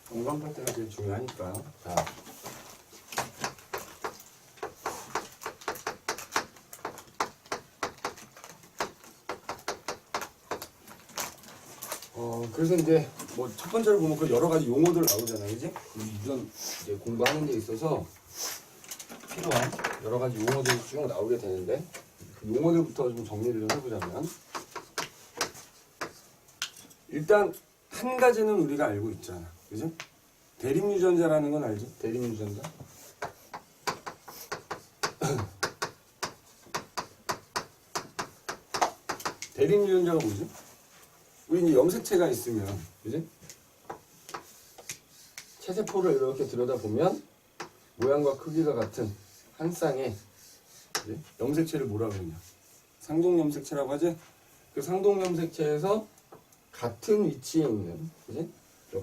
공간할 때가 제일 중요하니까. 자. 그래서 이제 뭐 첫 번째로 보면 그 여러 가지 용어들 나오잖아요, 그지? 이전 이제 공부하는 데 있어서 필요한 여러 가지 용어들이 쭉 나오게 되는데 그 용어들부터 좀 정리를 좀 해보자면 일단 한 가지는 우리가 알고 있잖아, 그지? 대립유전자라는 건 알지? 대립유전자. 대립유전자가 뭐지? 우리 이제 염색체가 있으면, 그지? 체세포를 이렇게 들여다보면 모양과 크기가 같은 한 쌍의 염색체를 뭐라 그러냐? 상동염색체라고 하지? 그 상동염색체에서 같은 위치에 있는, 그지?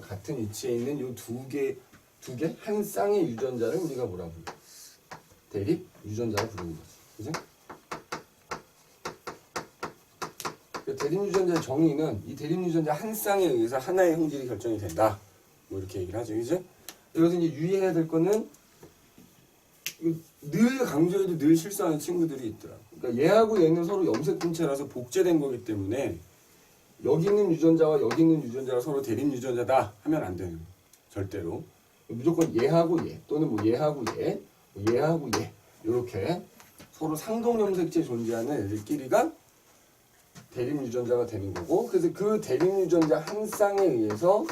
같은 위치에 있는 이 두 개, 한 쌍의 유전자를 우리가 뭐라 불러? 대립 유전자로 부르는 거지, 그지? 대립유전자의 정의는 이 대립유전자 한 쌍에 의해서 하나의 형질이 결정이 된다. 뭐 이렇게 얘기를 하죠, 그지? 여기서 이제 유의해야 될 거는 늘 강조해도 늘 실수하는 친구들이 있더라. 그러니까 얘하고 얘는 서로 염색분체라서 복제된 거기 때문에 여기 있는 유전자와 여기 있는 유전자가 서로 대립유전자다 하면 안 되는 거예요. 절대로. 무조건 얘하고 얘 또는 뭐 얘하고 얘, 뭐 얘하고 얘 이렇게 서로 상동염색체 존재하는 애들끼리가 대립유전자가 되는 거고, 그래서 그 대립유전자 한 쌍에 의해서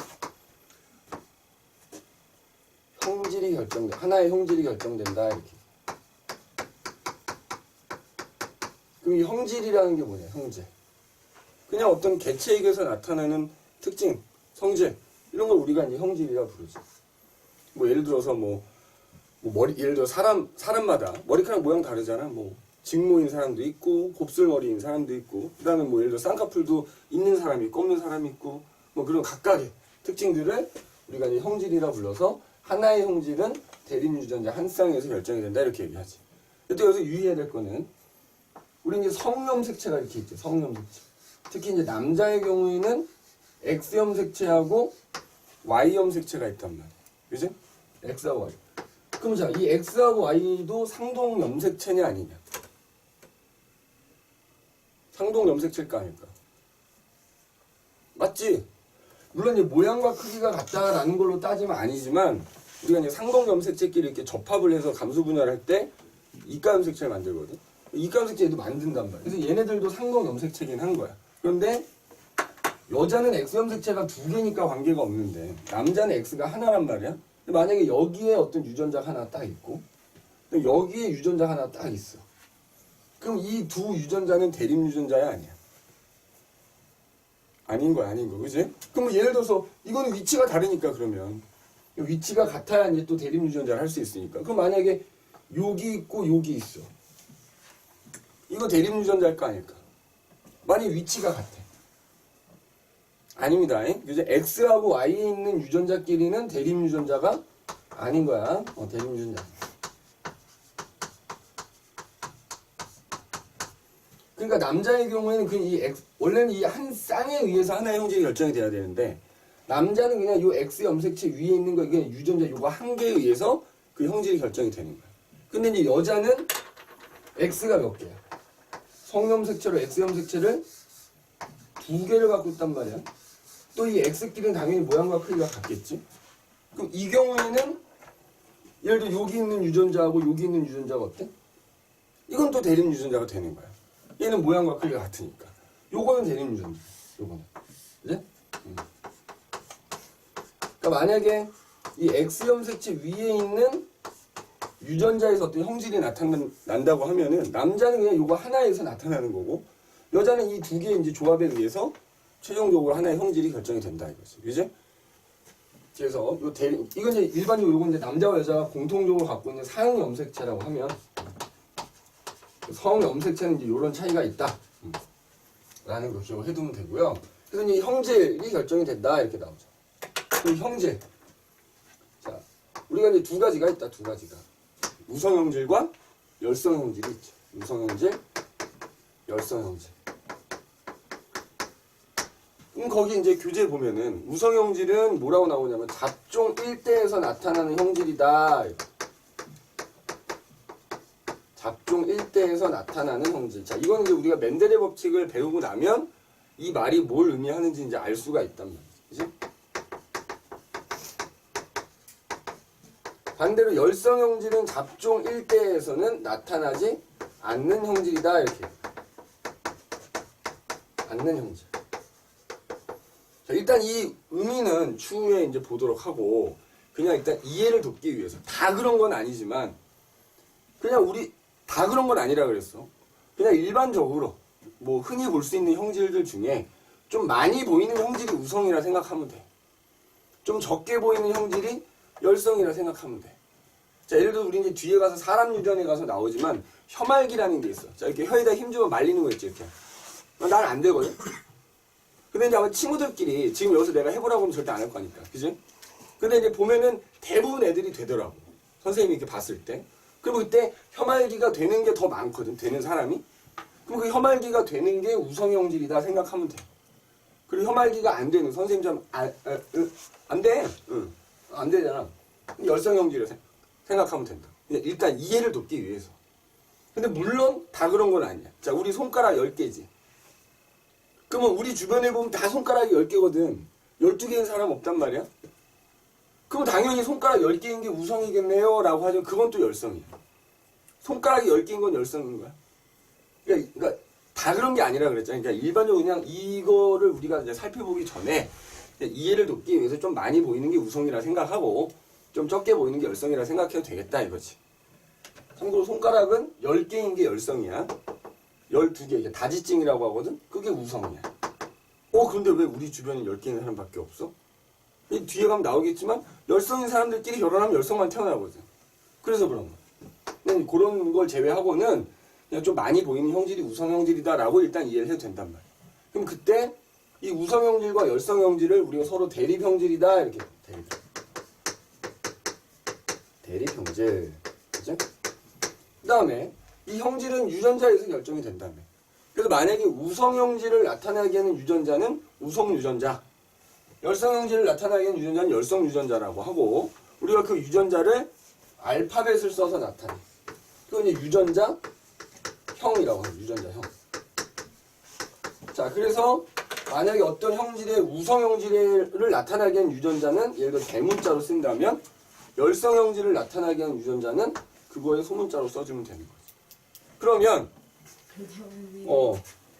형질이 결정돼, 하나의 형질이 결정된다 이렇게. 그럼 이 형질이라는 게 뭐냐? 형질. 그냥 어떤 개체에게서 나타나는 특징, 성질 이런 걸 우리가 이제 형질이라 부르지. 뭐 예를 들어서 머리, 예를 들어 사람마다 머리카락 모양 다르잖아. 뭐 직모인 사람도 있고 곱슬머리인 사람도 있고, 그다음에 뭐 예를 들어 쌍꺼풀도 있는 사람이 있고 없는 사람이 있고, 뭐 그런 각각의 특징들을 우리가 이제 형질이라 불러서 하나의 형질은 대립유전자 한 쌍에서 결정이 된다 이렇게 얘기하지. 근데 여기서 유의해야 될 거는 우리 이제 성염색체가 이렇게 있죠. 성염색체. 특히 이제 남자의 경우에는 X염색체하고 Y염색체가 있단 말이야. 그지? X하고 Y. 그럼 자, 이 X하고 Y도 상동염색체냐 아니냐? 상동염색체일까 아닐까? 맞지? 물론 이제 모양과 크기가 같다라는 걸로 따지면 아니지만 우리가 이제 상동염색체끼리 이렇게 접합을 해서 감수 분할할 때 이가염색체를 만들거든. 이가염색체도 만든단 말이야. 그래서 얘네들도 상동염색체긴 한 거야. 그런데 여자는 X염색체가 두 개니까 관계가 없는데 남자는 X가 하나란 말이야. 만약에 여기에 어떤 유전자가 하나 딱 있고 여기에 유전자 하나 딱 있어. 그럼 이 두 유전자는 대립유전자야 아니야? 아닌 거야, 아닌 거, 그지? 그럼 예를 들어서 이거는 위치가 다르니까 그러면 위치가 같아야 이제 또 대립유전자를 할 수 있으니까. 그럼 만약에 여기 있고 여기 있어. 이거 대립유전자일 거 아닐까? 만약 위치가 같아. 아닙니다. 그죠? X하고 Y에 있는 유전자끼리는 대립유전자가 아닌 거야. 대립유전자. 그러니까 남자의 경우에는 원래는 이 한 쌍에 의해서 하나의 형질이 결정이 돼야 되는데 남자는 그냥 요 X 염색체 위에 있는 거 이게 유전자 요거 한 개에 의해서 그 형질이 결정이 되는 거야. 근데 이제 여자는 X가 몇 개야? 성염색체로 X 염색체를 두 개를 갖고 있단 말이야. 또 이 X끼리는 당연히 모양과 크기가 같겠지? 그럼 이 경우에는 예를 들어 여기 있는 유전자하고 여기 있는 유전자가 어때? 이건 또 대립유전자가 되는 거야. 얘는 모양과 크기가 같으니까. 요거는 대립유전자. 요거는. 그지? 그러니까 만약에 이 X염색체 위에 있는 유전자에서 어떤 형질이 난다고 하면은 남자는 그냥 요거 하나에서 나타나는 거고 여자는 이 두 개의 이제 조합에 의해서 최종적으로 하나의 형질이 결정이 된다 이거지. 그지? 그래서 이건 이제 일반적으로 요건 이제 남자와 여자가 공통적으로 갖고 있는 상염색체라고 하면 성염색체는 이제 요런 차이가 있다. 라는 걸 기억을 해두면 되고요. 그래서 이 형질이 결정이 된다 이렇게 나오죠. 그 형질. 자, 우리가 이제 두 가지가 있다. 두 가지가. 무성형질과 열성형질이 있죠. 무성형질, 열성형질. 거기 이제 교재 보면은 우성 형질은 뭐라고 나오냐면 잡종 일대에서 나타나는 형질이다. 잡종 일대에서 나타나는 형질. 자, 이건 이제 우리가 멘델의 법칙을 배우고 나면 이 말이 뭘 의미하는지 이제 알 수가 있단 말이지. 그지? 반대로 열성 형질은 잡종 일대에서는 나타나지 않는 형질이다. 이렇게. 않는 형질. 자, 일단 이 의미는 추후에 이제 보도록 하고, 그냥 일단 이해를 돕기 위해서. 다 그런 건 아니지만, 그냥 우리 다 그런 건 아니라 그랬어. 그냥 일반적으로 뭐 흔히 볼 수 있는 형질들 중에 좀 많이 보이는 형질이 우성이라 생각하면 돼. 좀 적게 보이는 형질이 열성이라 생각하면 돼. 자, 예를 들어 우리 이제 뒤에 가서 사람 유전에 가서 나오지만 혀말기라는 게 있어. 자, 이렇게 혀에다 힘주면 말리는 거 있지, 이렇게. 난 안 되거든. 근데 이제 아마 친구들끼리 지금 여기서 내가 해보라고 하면 절대 안 할 거니까, 그지? 근데 이제 보면은 대부분 애들이 되더라고. 선생님이 이렇게 봤을 때. 그리고 그때 혀말기가 되는 게 더 많거든, 되는 사람이. 그럼 그 혀말기가 되는 게 우성형질이다 생각하면 돼. 그리고 혀말기가 안 되는, 선생님 좀, 안 돼. 응. 안 되잖아. 열성형질이라 생각하면 된다. 일단 이해를 돕기 위해서. 근데 물론 다 그런 건 아니야. 자, 우리 손가락 10개지. 그러면 우리 주변에 보면 다 손가락이 10개거든. 12개인 사람 없단 말이야. 그럼 당연히 손가락 10개인 게 우성이겠네요 라고 하죠. 그건 또 열성이야. 손가락이 10개인 건 열성인 거야. 그러니까 다 그런 게 아니라 그랬잖아. 그러니까 일반적으로 그냥 이거를 우리가 이제 살펴보기 전에 이해를 돕기 위해서 좀 많이 보이는 게 우성이라 생각하고 좀 적게 보이는 게 열성이라 생각해도 되겠다 이거지. 참고로 손가락은 10개인 게 열성이야. 12개, 이게 다지증이라고 하거든? 그게 우성이야. 그런데 왜 우리 주변에 10개인 사람밖에 없어? 뒤에 가면 나오겠지만 열성인 사람들끼리 결혼하면 열성만 태어나거든. 그래서 그런 거야. 그런 걸 제외하고는 그냥 좀 많이 보이는 형질이 우성형질이다라고 일단 이해를 해도 된단 말이야. 그럼 그때 이 우성형질과 열성형질을 우리가 서로 대립형질이다 이렇게 대립형질. 그죠? 그 다음에 이 형질은 유전자에서 결정이 된다며. 그래서 만약에 우성형질을 나타나게 하는 유전자는 우성유전자, 열성형질을 나타나게 하는 유전자는 열성유전자라고 하고, 우리가 그 유전자를 알파벳을 써서 나타내. 그건 이제 유전자형이라고 해요. 유전자형. 자, 그래서 만약에 어떤 형질의 우성형질을 나타나게 하는 유전자는 예를 들어 대문자로 쓴다면, 열성형질을 나타나게 하는 유전자는 그거의 소문자로 써주면 되는 거지. 그러면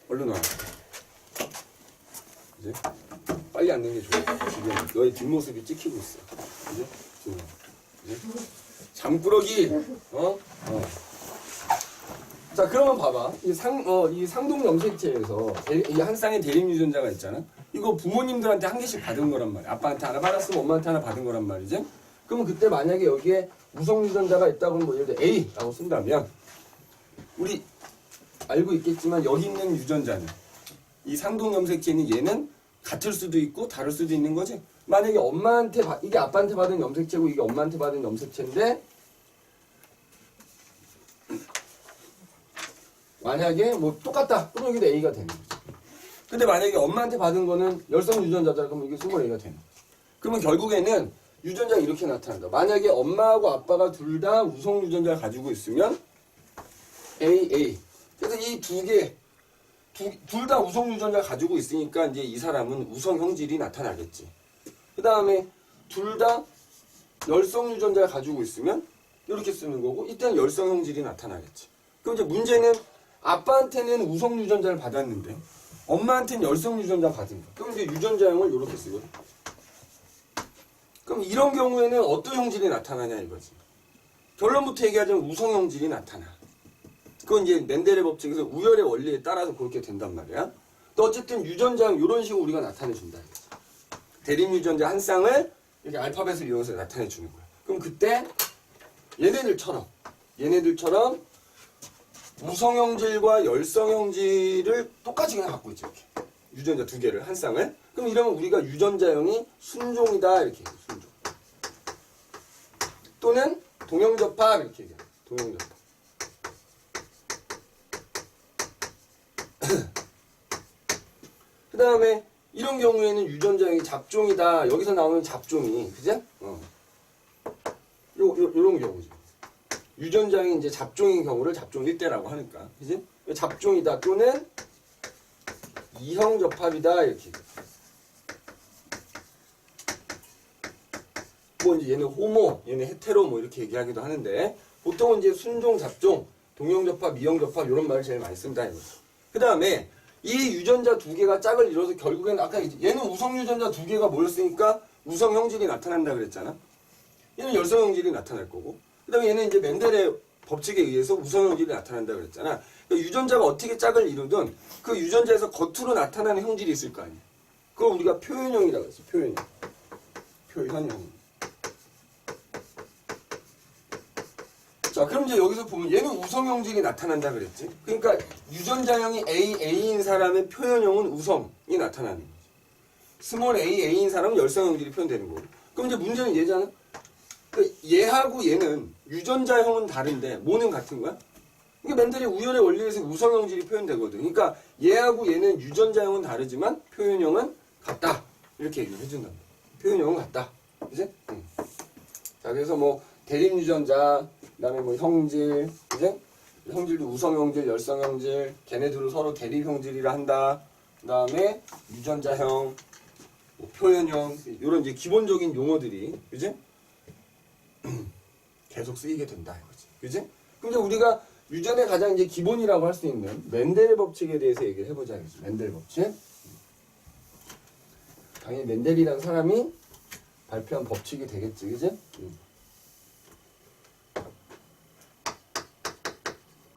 얼른 와. 이제 빨리 앉는 게 좋아. 지금 너의 뒷모습이 찍히고 있어. 그지? 잠꾸러기. 자, 그러면 봐봐. 이 상동 염색체에서 이 한 쌍의 대립 유전자가 있잖아. 이거 부모님들한테 한 개씩 받은 거란 말이야. 아빠한테 하나 받았으면 엄마한테 하나 받은 거란 말이지. 그러면 그때 만약에 여기에 우성 유전자가 있다고 하면 뭐 예를 들어 A라고 쓴다면, 우리 알고 있겠지만 여기 있는 유전자는, 이 상동 염색체는 얘는 같을 수도 있고 다를 수도 있는 거지. 만약에 엄마한테 이게 아빠한테 받은 염색체고 이게 엄마한테 받은 염색체인데, 만약에 뭐 똑같다. 그럼 여기도 A가 되는 거지. 근데 만약에 엄마한테 받은 거는 열성 유전자다. 그러면 이게 스몰 A가 되는 거지. 그러면 결국에는 유전자가 이렇게 나타난다. 만약에 엄마하고 아빠가 둘 다 우성 유전자를 가지고 있으면 AA. 그래서 이 둘 다 우성 유전자를 가지고 있으니까 이제 이 사람은 우성 형질이 나타나겠지. 그 다음에 둘 다 열성 유전자를 가지고 있으면 이렇게 쓰는 거고, 이때는 열성 형질이 나타나겠지. 그럼 이제 문제는 아빠한테는 우성 유전자를 받았는데 엄마한테는 열성 유전자 받은 거. 그럼 이제 유전자형을 이렇게 쓰거든. 그럼 이런 경우에는 어떤 형질이 나타나냐 이거지. 결론부터 얘기하자면 우성 형질이 나타나. 그건 이제 멘델의 법칙에서 우열의 원리에 따라서 그렇게 된단 말이야. 또 어쨌든 유전자형 이런 식으로 우리가 나타내 준다 이거지. 대립 유전자 한 쌍을 이렇게 알파벳을 이용해서 나타내 주는 거야. 그럼 그때 얘네들처럼 우성형질과 열성형질을 똑같이 그냥 갖고 있죠. 이렇게. 유전자 두 개를, 한 쌍을. 그럼 이러면 우리가 유전자형이 순종이다 이렇게 얘기해요. 순종. 또는 동형접합 이렇게 얘기해요. 동형접합. 그 다음에 이런 경우에는 유전자형이 잡종이다. 여기서 나오는 잡종이, 그죠? 요런 경우죠. 유전자형이 이제 잡종인 경우를 잡종 1대라고 하니까, 그지? 잡종이다 또는 이형 접합이다 이렇게. 뭐 이제 얘는 호모, 얘는 헤테로 뭐 이렇게 얘기하기도 하는데 보통은 이제 순종, 잡종, 동형 접합, 이형 접합 이런 말을 제일 많이 씁니다. 그 다음에 이 유전자 두 개가 짝을 이뤄서 결국엔 아까 얘는 우성 유전자 두 개가 모였으니까 우성 형질이 나타난다 그랬잖아. 얘는 열성 형질이 나타날 거고. 그 다음에 얘는 이제 멘델의 법칙에 의해서 우성 형질이 나타난다 그랬잖아. 그러니까 유전자가 어떻게 짝을 이루든 그 유전자에서 겉으로 나타나는 형질이 있을 거 아니야. 그걸 우리가 표현형이라고 했어. 표현형. 표현형. 자, 그럼 이제 여기서 보면 얘는 우성형질이 나타난다 그랬지. 그러니까 유전자형이 A인 사람의 표현형은 우성이 나타나는 거지. 스몰 A인 사람은 열성형질이 표현되는 거고. 그럼 이제 문제는 얘잖아. 그러니까 얘하고 얘는 유전자형은 다른데 뭐는 같은 거야? 이게 멘델의 우열의 원리에서 우성형질이 표현되거든. 그러니까 얘하고 얘는 유전자형은 다르지만 표현형은 같다. 이렇게 얘기를 해준다. 표현형은 같다. 그치? 응. 자, 그래서 뭐 대립 유전자, 그 다음에 뭐 형질, 그지? 형질도 우성형질, 열성형질, 걔네들은 서로 대립형질이라 한다. 그 다음에 유전자형, 뭐 표현형, 이런 이제 기본적인 용어들이, 그지? 계속 쓰이게 된다, 이거지. 그지? 근데 우리가 유전의 가장 이제 기본이라고 할 수 있는 멘델의 법칙에 대해서 얘기를 해보자, 이거지. 멘델 법칙. 당연히 멘델이라는 사람이 발표한 법칙이 되겠지, 그지?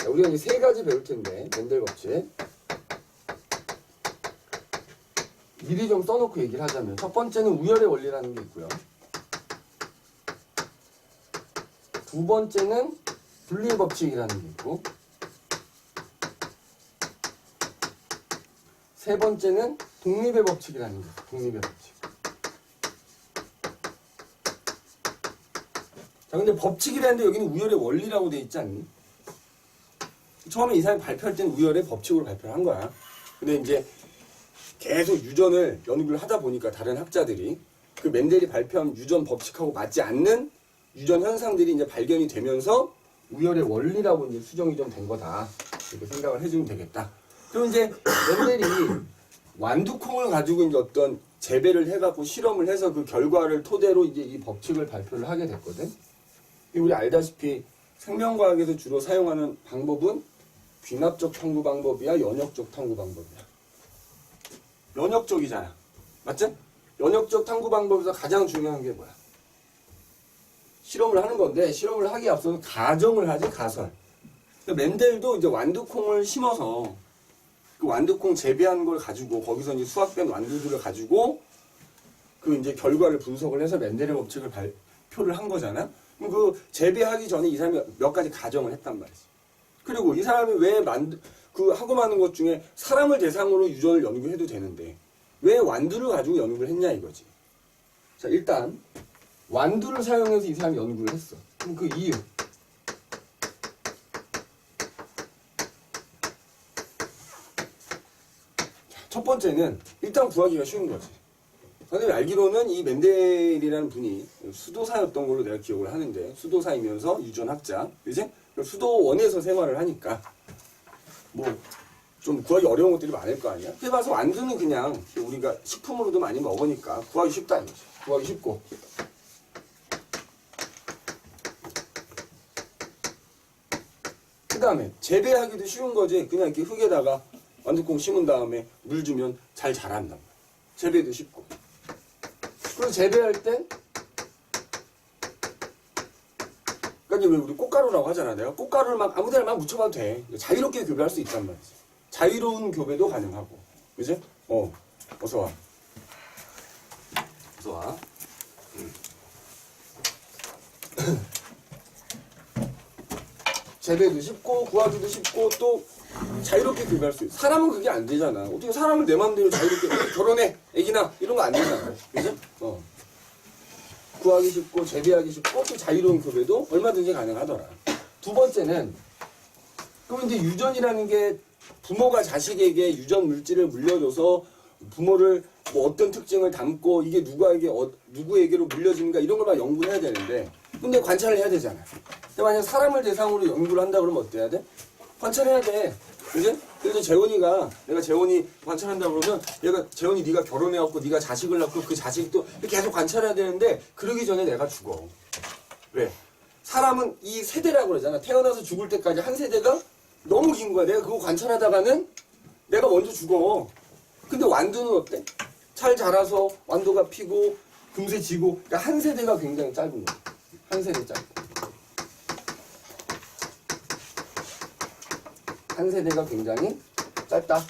우리가 이제 세 가지 배울 텐데, 멘델 법칙. 미리 좀 써놓고 얘기를 하자면, 첫 번째는 우열의 원리라는 게 있고요. 두 번째는 분리의 법칙이라는 게 있고, 세 번째는 독립의 법칙이라는 게 있어요. 독립의 법칙. 자, 근데 법칙이라는데 여기는 우열의 원리라고 돼 있지 않니? 처음에 이 사람이 발표할 때는 우열의 법칙으로 발표를 한 거야. 근데 이제 계속 유전을 연구를 하다 보니까 다른 학자들이 그 멘델이 발표한 유전 법칙하고 맞지 않는 유전 현상들이 이제 발견이 되면서 우열의 원리라고 이제 수정이 좀 된 거다. 이렇게 생각을 해주면 되겠다. 그럼 이제 멘델이 완두콩을 가지고 이제 어떤 재배를 해갖고 실험을 해서 그 결과를 토대로 이제 이 법칙을 발표를 하게 됐거든. 우리 알다시피 생명과학에서 주로 사용하는 방법은 귀납적 탐구 방법이야, 연역적 탐구 방법이야. 연역적이잖아. 맞지? 연역적 탐구 방법에서 가장 중요한 게 뭐야? 실험을 하는 건데 실험을 하기에 앞서서 가정을 하지, 가설. 멘델도 이제 완두콩을 심어서 그 완두콩 재배한 걸 가지고 거기서 이제 수확된 완두들을 가지고 그 이제 결과를 분석을 해서 멘델의 법칙을 발표를 한 거잖아. 그럼 그 재배하기 전에 이 사람이 몇 가지 가정을 했단 말이지. 그리고 이 사람이 왜 그 하고 많은 것 중에 사람을 대상으로 유전을 연구해도 되는데 왜 완두를 가지고 연구를 했냐 이거지. 자, 일단 완두를 사용해서 이 사람이 연구를 했어. 그럼 그 이유. 첫 번째는 일단 구하기가 쉬운 거지. 선생님이 알기로는 이 멘델이라는 분이 수도사였던 걸로 내가 기억을 하는데, 수도사이면서 유전학자, 그지? 수도원에서 생활을 하니까 뭐 좀 구하기 어려운 것들이 많을 거 아니야? 그래서 완두는 그냥 우리가 식품으로도 많이 먹으니까 구하기 쉽다 이거지. 구하기 쉽고. 그 다음에 재배하기도 쉬운 거지. 그냥 이렇게 흙에다가 완두콩 심은 다음에 물 주면 잘 자란단 말이야. 재배도 쉽고. 그리고 재배할 땐 그러니까 왜 우리 꽃가루라고 하잖아. 내가 꽃가루를 막 아무 데나 막 묻혀봐도 돼. 자유롭게 교배할 수 있단 말이지. 자유로운 교배도 가능하고. 그지? 어서 와. 어서 와. 재배도 쉽고 구하기도 쉽고 또 자유롭게 교배할 수 있어. 사람은 그게 안 되잖아. 어떻게 사람을 내 마음대로 자유롭게 결혼해, 애기나 이런 거 안 되잖아. 그지? 구하기 쉽고 재배하기 쉽고 또 자유로운 교배도 얼마든지 가능하더라. 두 번째는 그럼 이제 유전이라는 게 부모가 자식에게 유전 물질을 물려줘서 부모를 뭐 어떤 특징을 담고 이게 누구에게로 물려지는가 이런 걸 막 연구를 해야 되는데 근데 관찰을 해야 되잖아. 근데 만약 사람을 대상으로 연구를 한다 그러면 어때야 돼? 관찰해야 돼. 그지? 그래서 내가 재원이 관찰한다 그러면 재원이 네가 결혼해갖고 네가 자식을 낳고 그 자식도 계속 관찰해야 되는데 그러기 전에 내가 죽어. 왜? 사람은 이 세대라고 그러잖아. 태어나서 죽을 때까지 한 세대가 너무 긴 거야. 내가 그거 관찰하다가는 내가 먼저 죽어. 근데 완두는 어때? 잘 자라서 완두가 피고 금세 지고 그러니까 한 세대가 굉장히 짧은 거야. 한 세대 짧고. 한 세대가 굉장히 짧다.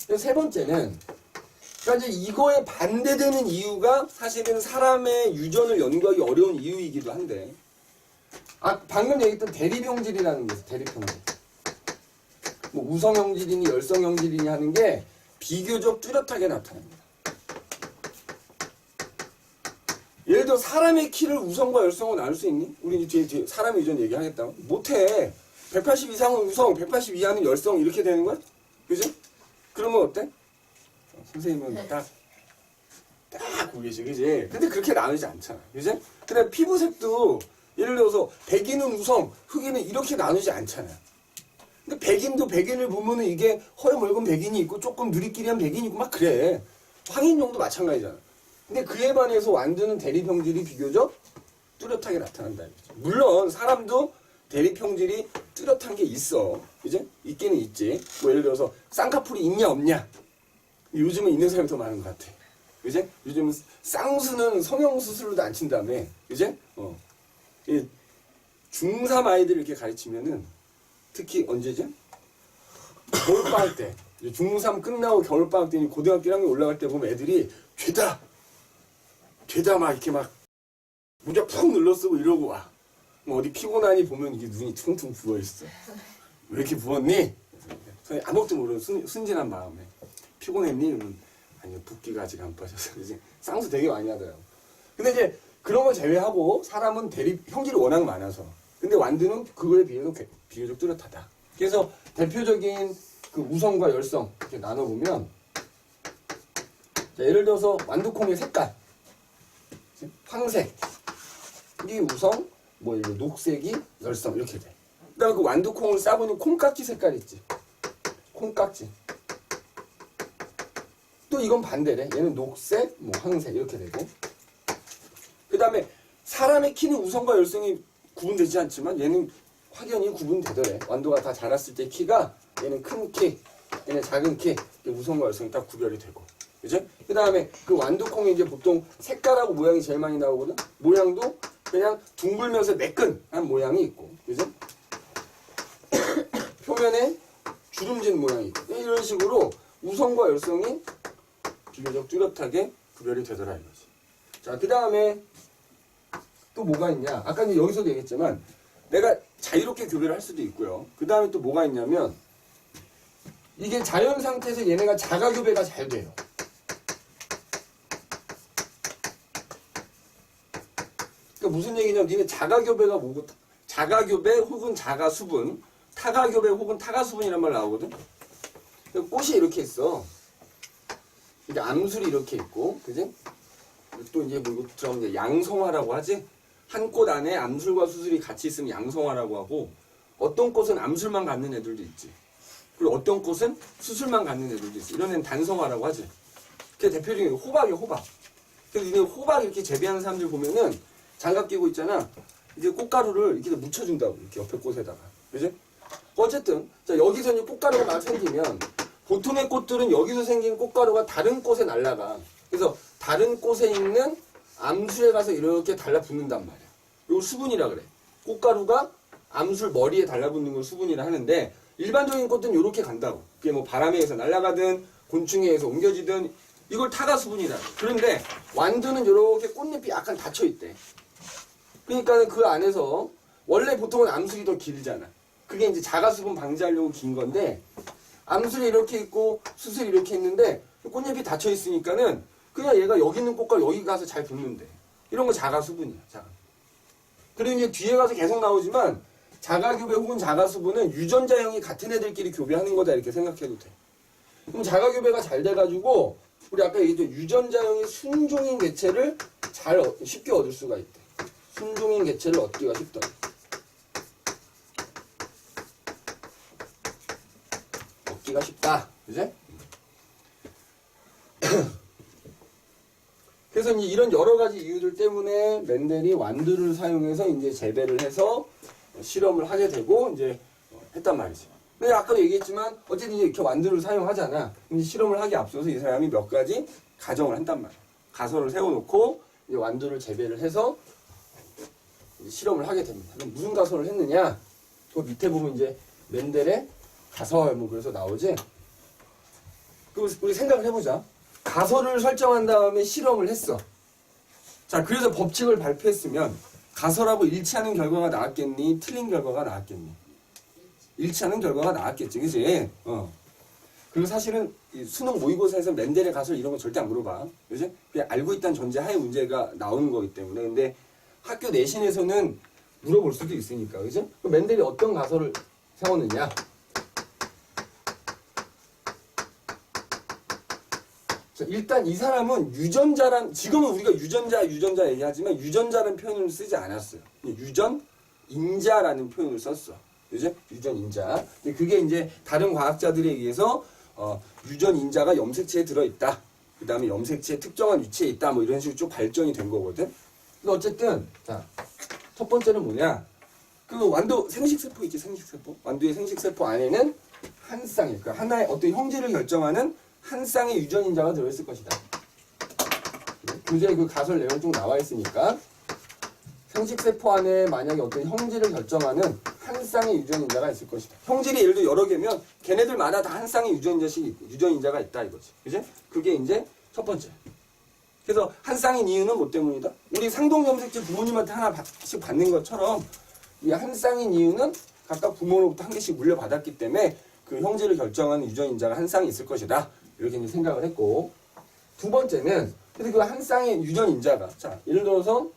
그래서 세 번째는 그러니까 이제 이거에 반대되는 이유가 사실은 사람의 유전을 연구하기 어려운 이유이기도 한데 방금 얘기했던 대립형질이라는 게 있어요. 대립형질. 뭐 우성형질이니 열성형질이니 하는 게 비교적 뚜렷하게 나타납니다. 예를 들어 사람의 키를 우성과 열성으로 나눌 수 있니? 우리 이제 뒤에 사람의 유전 얘기하겠다. 못해. 180 이상은 우성, 180 이하는 열성 이렇게 되는 거야? 그죠? 그러면 어때? 선생님은 딱 보이지, 그지? 근데 그렇게 나누지 않잖아. 그지? 근데 피부색도 예를 들어서 백인은 우성, 흑인은 이렇게 나누지 않잖아. 근데 백인을 보면은 이게 허여멀건 백인이 있고 조금 누리끼리한 백인이 있고 막 그래. 황인종도 마찬가지잖아. 근데 그에 반해서 완두는 대립형질이 비교적 뚜렷하게 나타난다. 물론 사람도 대립형질이 뚜렷한 게 있어. 그지? 있기는 있지. 뭐 예를 들어서 쌍꺼풀이 있냐 없냐. 요즘은 있는 사람이 더 많은 것 같아. 그지? 요즘은 쌍수는 성형수술로도 안 친다며. 그지? 중3 아이들 이렇게 가르치면은 특히 언제죠? 겨울방학 때. 중3 끝나고 겨울방학 때 고등학교 1학년 올라갈 때 보면 애들이 죄다 막 이렇게 막 모자 푹 눌러쓰고 이러고 와. 뭐 어디 피곤하니 보면 이게 눈이 퉁퉁 부어있어. 왜 이렇게 부었니? 아무것도 모르는 순진한 마음에. 피곤했니? 이러면 아니요, 붓기가 아직 안 빠져서. 이제 쌍수 되게 많이 하더라고. 근데 이제 그런 걸 제외하고 사람은 형질이 워낙 많아서. 근데 완두는 그거에 비해서 비교적 뚜렷하다. 그래서 대표적인 그 우성과 열성 이렇게 나눠보면 자, 예를 들어서 완두콩의 색깔. 황색. 이 우성, 뭐 이거 녹색이 열성 이렇게 돼. 그다음에 그 완두콩을 싸보는 콩깍지 색깔 있지. 콩깍지. 또 이건 반대래. 얘는 녹색, 뭐 황색 이렇게 되고. 그다음에 사람의 키는 우성과 열성이 구분되지 않지만 얘는 확연히 구분되더래. 완두가 다 자랐을 때 키가 얘는 큰 키, 얘는 작은 키, 우성과 열성이 딱 구별이 되고. 그죠? 그 다음에 그 완두콩이 이제 보통 색깔하고 모양이 제일 많이 나오거든? 모양도 그냥 둥글면서 매끈한 모양이 있고. 그죠? 표면에 주름진 모양이 있고. 이런 식으로 우성과 열성이 비교적 뚜렷하게 구별이 되더라 이거지. 자, 그 다음에 또 뭐가 있냐. 아까 이제 여기서도 얘기했지만 내가 자유롭게 교배를 할 수도 있고요. 그 다음에 또 뭐가 있냐면 이게 자연 상태에서 얘네가 자가교배가 잘 돼요. 그러니까 무슨 얘기냐면 니네 자가교배가 뭐고 자가교배 혹은 자가수분 타가교배 혹은 타가수분이란 말 나오거든. 꽃이 이렇게 있어. 이게 암술이 이렇게 있고 그지? 또 이제 뭐 이거 들어가면 이제 양성화라고 하지? 한 꽃 안에 암술과 수술이 같이 있으면 양성화라고 하고 어떤 꽃은 암술만 갖는 애들도 있지. 그리고 어떤 꽃은 수술만 갖는 애들도 있어. 이런 애는 단성화라고 하지. 그 대표적인 게 호박이야, 호박. 그래서 이제 호박 이렇게 재배하는 사람들 보면은 장갑 끼고 있잖아. 이제 꽃가루를 이렇게 묻혀준다고. 이렇게 옆에 꽃에다가. 그지? 어쨌든, 자, 여기서 이제 꽃가루가 막 생기면 보통의 꽃들은 여기서 생긴 꽃가루가 다른 꽃에 날아가. 그래서 다른 꽃에 있는 암술에 가서 이렇게 달라붙는단 말이야. 이거 수분이라 그래. 꽃가루가 암술 머리에 달라붙는 걸 수분이라 하는데 일반적인 꽃들은 이렇게 간다고. 그게 뭐 바람에 의해서 날아가든 곤충에 의해서 옮겨지든 이걸 타가수분이라. 그런데 완두는 이렇게 꽃잎이 약간 닫혀있대. 그러니까 그 안에서 원래 보통은 암술이 더 길잖아. 그게 이제 자가수분 방지하려고 긴 건데 암술이 이렇게 있고 수술이 이렇게 있는데 꽃잎이 닫혀있으니까는 그냥 얘가 여기 있는 꽃과 여기 가서 잘 붙는데 이런 거 자가수분이야. 자가. 그리고 이제 뒤에 가서 계속 나오지만 자가교배 혹은 자가수분은 유전자형이 같은 애들끼리 교배하는 거다 이렇게 생각해도 돼. 그럼 자가교배가 잘 돼가지고 우리 아까 얘기했죠. 유전자형의 순종인 개체를 쉽게 얻을 수가 있대. 순종인 개체를 얻기가 쉽다. 얻기가 쉽다. 그지? 그래서 이제 이런 여러 가지 이유들 때문에 맨델이 완두를 사용해서 이제 재배를 해서 실험을 하게 되고 이제 했단 말이지. 근데 아까도 얘기했지만 어쨌든 이렇게 완두를 사용하잖아. 이제 실험을 하기 앞서서 이 사람이 몇 가지 가정을 한단 말이야. 가설을 세워놓고 이제 완두를 재배를 해서 실험을 하게 됩니다. 그럼 무슨 가설을 했느냐? 그 밑에 보면 이제 맨델의 가설 뭐 그래서 나오지. 그럼 우리 생각을 해보자. 가설을 설정한 다음에 실험을 했어. 자, 그래서 법칙을 발표했으면 가설하고 일치하는 결과가 나왔겠니? 틀린 결과가 나왔겠니? 일치하는 결과가 나왔겠지, 그지? 그리고 사실은 이 수능 모의고사에서 맨델의 가설 이런 거 절대 안 물어봐. 그지? 그냥 알고 있다는 전제하에 문제가 나오는 거기 때문에. 근데 학교 내신에서는 물어볼 수도 있으니까, 그지? 맨델이 어떤 가설을 세웠느냐? 자, 일단 이 사람은 유전자란, 지금은 우리가 유전자 얘기하지만 유전자라는 표현을 쓰지 않았어요. 유전인자라는 표현을 썼어. 그죠? 유전인자. 근데 그게 이제 다른 과학자들에 의해서 유전인자가 염색체에 들어있다. 그 다음에 염색체의 특정한 위치에 있다. 뭐 이런 식으로 쭉 발전이 된 거거든. 근데 어쨌든, 자, 첫 번째는 뭐냐? 그 완두, 생식세포 있지, 생식세포. 완두의 생식세포 안에는 한 쌍일 거야. 하나의 어떤 형질을 결정하는 한 쌍의 유전인자가 들어있을 것이다. 교재에 그 가설 내용 쭉 나와 있으니까 생식세포 안에 만약에 어떤 형질을 결정하는 한 쌍의 유전인자가 있을 것이다. 형질이 예를 들어 여러 개면 걔네들마다 다 한 쌍의 유전인자가 있다 이거지. 그지? 그게 이제 첫 번째. 그래서 한 쌍인 이유는 뭐 때문이다? 우리 상동염색체 부모님한테 하나씩 받는 것처럼 이 한 쌍인 이유는 각각 부모로부터 한 개씩 물려받았기 때문에 그 형질을 결정하는 유전인자가 한 쌍이 있을 것이다. 이렇게 이제 생각을 했고, 두 번째는 그래서 그 한 쌍의 유전인자가, 자, 예를 들어서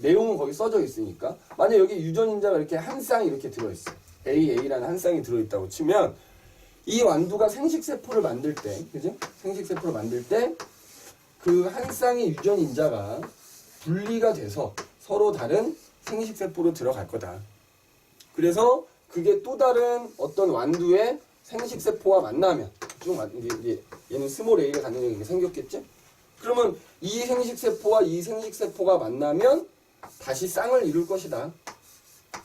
내용은 거기 써져 있으니까 만약 여기 유전인자가 이렇게 한 쌍이 이렇게 들어있어. AA라는 한 쌍이 들어있다고 치면 이 완두가 생식세포를 만들 때, 그죠? 생식세포를 만들 때 그 한 쌍의 유전인자가 분리가 돼서 서로 다른 생식세포로 들어갈 거다. 그래서 그게 또 다른 어떤 완두의 생식세포와 만나면 이제 얘는 스몰 A가 갖는 게 생겼겠지? 그러면 이 생식세포와 이 생식세포가 만나면 다시 쌍을 이룰 것이다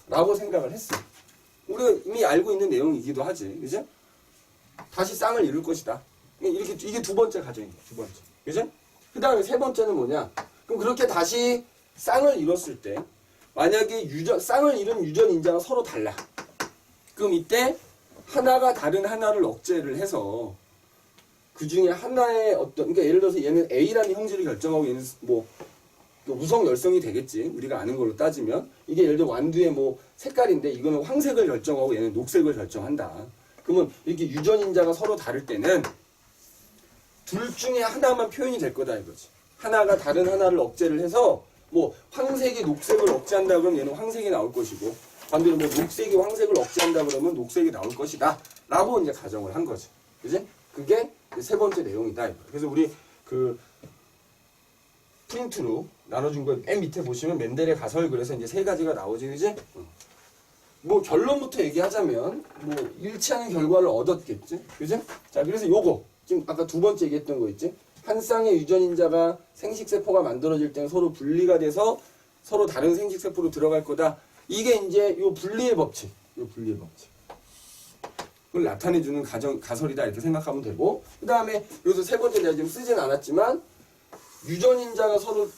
라고 생각을 했어. 우리가 이미 알고 있는 내용이기도 하지, 그죠? 다시 쌍을 이룰 것이다. 이게 두 번째 가정이야, 두 번째, 그죠? 그 다음에 세 번째는 뭐냐? 그럼 그렇게 다시 쌍을 이뤘을 때 만약에 쌍을 이룬 유전인자가 서로 달라. 그럼 이때 하나가 다른 하나를 억제를 해서 그 중에 하나의 어떤, 그러니까 예를 들어서 얘는 A라는 형질을 결정하고 얘는 뭐 우성 열성이 되겠지. 우리가 아는 걸로 따지면 이게 예를 들어 완두의 뭐 색깔인데 이거는 황색을 결정하고 얘는 녹색을 결정한다. 그러면 이렇게 유전인자가 서로 다를 때는 둘 중에 하나만 표현이 될 거다 이거지. 하나가 다른 하나를 억제를 해서 뭐 황색이 녹색을 억제한다 그러면 얘는 황색이 나올 것이고, 반대로 뭐 녹색이 황색을 억제한다 그러면 녹색이 나올 것이다 라고 이제 가정을 한 거지. 그지? 그게 세 번째 내용이다. 그래서 우리 그 프린트로 나눠준 거 맨 밑에 보시면 맨델의 가설 그래서 이제 세 가지가 나오지, 그지? 뭐 결론부터 얘기하자면 뭐 일치하는 결과를 얻었겠지, 그지? 자, 그래서 요거 지금 아까 두 번째 얘기했던 거 있지? 한 쌍의 유전인자가 생식세포가 만들어질 때는 서로 분리가 돼서 서로 다른 생식세포로 들어갈 거다. 이게 이제 요 분리의 법칙, 요 분리의 법칙. 그걸 나타내주는 가설이다 이렇게 생각하면 되고, 그 다음에 여기서 세 번째 내가 지금 쓰진 않았지만 유전인자가 서로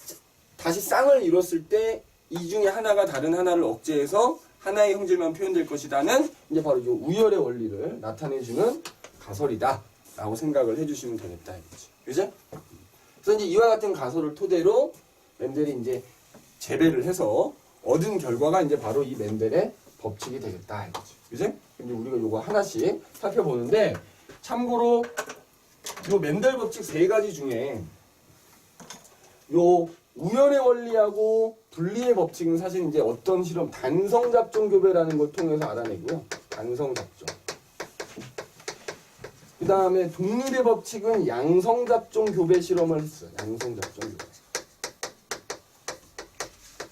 다시 쌍을 이뤘을 때 이 중에 하나가 다른 하나를 억제해서 하나의 형질만 표현될 것이다는 이제 바로 이 우열의 원리를 나타내주는 가설이다 라고 생각을 해주시면 되겠다 이거지. 그죠? 그래서 이제 이와 같은 가설을 토대로 맨델이 이제 재배를 해서 얻은 결과가 이제 바로 이 맨델의 법칙이 되겠다 이거지. 그죠? 이제 우리가 요거 하나씩 살펴보는데, 참고로 요 맨델 법칙 세 가지 중에 요 우열의 원리하고 분리의 법칙은 사실 이제 어떤 실험, 단성잡종 교배라는 걸 통해서 알아내고요. 단성잡종. 그 다음에 독립의 법칙은 양성잡종 교배 실험을 했어요. 양성잡종 교배.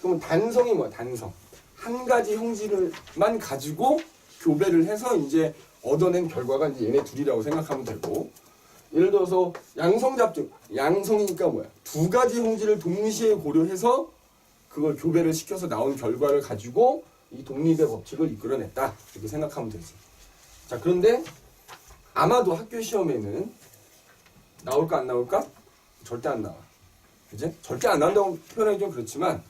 그러면 단성이 뭐야? 단성. 한 가지 형질을만 가지고 교배를 해서 이제 얻어낸 결과가 이제 얘네 둘이라고 생각하면 되고, 예를 들어서 양성잡종, 양성이니까 뭐야? 두 가지 형질을 동시에 고려해서 그걸 교배를 시켜서 나온 결과를 가지고 이 독립의 법칙을 이끌어냈다. 이렇게 생각하면 되지. 자, 그런데 아마도 학교 시험에는 나올까 안 나올까? 절대 안 나와. 그지? 절대 안 나온다고 표현하기 좀 그렇지만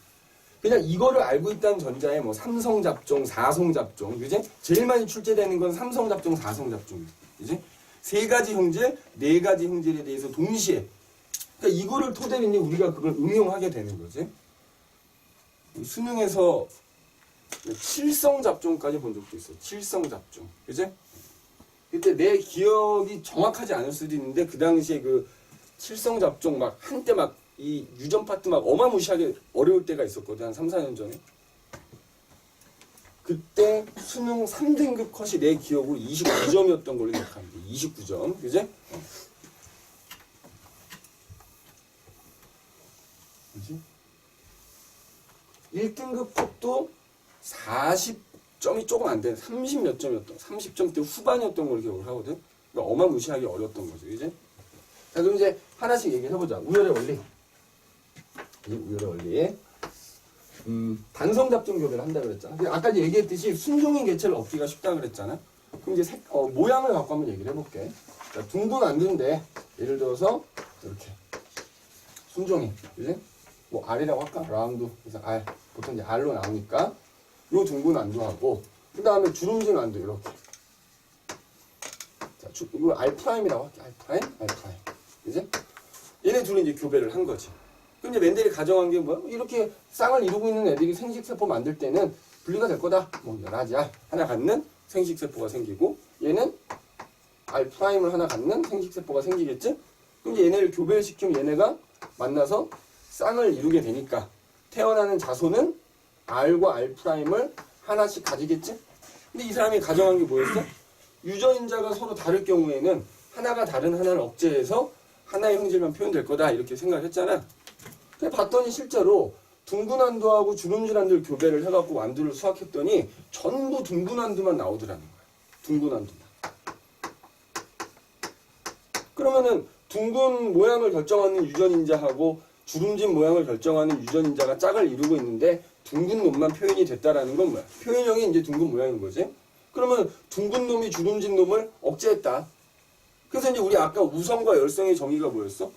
그냥 이거를 알고 있다는 전자에 뭐 삼성잡종, 사성잡종, 그지? 제일 많이 출제되는 건 삼성잡종, 사성잡종, 그지? 세 가지 형질, 네 가지 형질에 대해서 동시에. 그러니까 이거를 토대로 이제 우리가 그걸 응용하게 되는 거지. 수능에서 칠성잡종까지 본 적도 있어. 칠성잡종, 그지? 그때 내 기억이 정확하지 않을 수도 있는데 그 당시에 그 칠성잡종 막 한때 막 이 유전 파트 막 어마무시하게 어려울 때가 있었거든. 한 3, 4년 전에. 그때 수능 3등급 컷이 내 기억으로 29점이었던 걸로 기억합니다. 29점. 그지? 그지? 1등급 컷도 40점이 조금 안 되는 30 몇 점이었던 30점대 후반이었던 걸 기억을 하거든. 그러니까 어마무시하게 어려웠던 거죠. 그지? 자, 그럼 이제 하나씩 얘기해보자. 우열의 원리. 우열의 원리. 단성잡종 교배를 한다 그랬잖아. 아까 얘기했듯이 순종인 개체를 얻기가 쉽다 그랬잖아. 그럼 이제 모양을 갖고 한번 얘기를 해볼게. 자, 둥근 안두인데 예를 들어서 이렇게 순종인, 그지? 뭐 R이라고 할까? 라운드. 그래서 R. 보통 이제 R로 나오니까 요 둥근 안두하고 그 다음에 주름진 안두 이렇게. 자, 이거 R'이라고 할게. R'. 그지? 얘네 둘이 이제 교배를 한 거지. 그럼 이제 멘델이 가정한 게 뭐야? 이렇게 쌍을 이루고 있는 애들이 생식세포 만들 때는 분리가 될 거다. 뭐 여러 가지 하나 갖는 생식세포가 생기고 얘는 R'을 하나 갖는 생식세포가 생기겠지? 그럼 이제 얘네를 교배를 시키면 얘네가 만나서 쌍을 이루게 되니까 태어나는 자손은 R과 R'을 하나씩 가지겠지? 근데 이 사람이 가정한 게 뭐였어? 유전인자가 서로 다를 경우에는 하나가 다른 하나를 억제해서 하나의 형질만 표현될 거다 이렇게 생각했잖아. 근데 봤더니 실제로 둥근 안두하고 주름진 안두를 교배를 해갖고 안두를 수확했더니 전부 둥근 안두만 나오더라는 거야. 둥근 안두만. 그러면은 둥근 모양을 결정하는 유전인자하고 주름진 모양을 결정하는 유전인자가 짝을 이루고 있는데 둥근 놈만 표현이 됐다라는 건 뭐야? 표현형이 이제 둥근 모양인 거지. 그러면 둥근 놈이 주름진 놈을 억제했다. 그래서 이제 우리 아까 우성과 열성의 정의가 뭐였어?